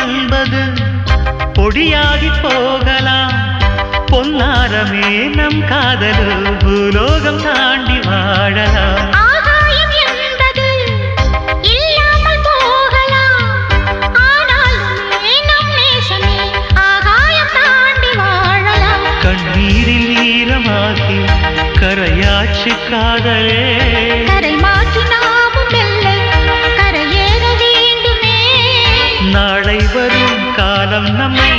என்பது பொடியாகி போகலாம். பொன்னாரமே நம் காதலு பூலோகம் தாண்டி வாழலாம். ஆகாயம் என்பது இல்லாமல் போகலாம். ஆனாலுமே நம் நேசமே ஆகாயம் தாண்டி வாழலாம். கண்ணீரில் ஈரமாகி கரையாட்சி காதலே கரை மாற்றி நாமும் வெல்ல கரையேற வேண்டுமே. நாளை வரும் காலம் நம்மை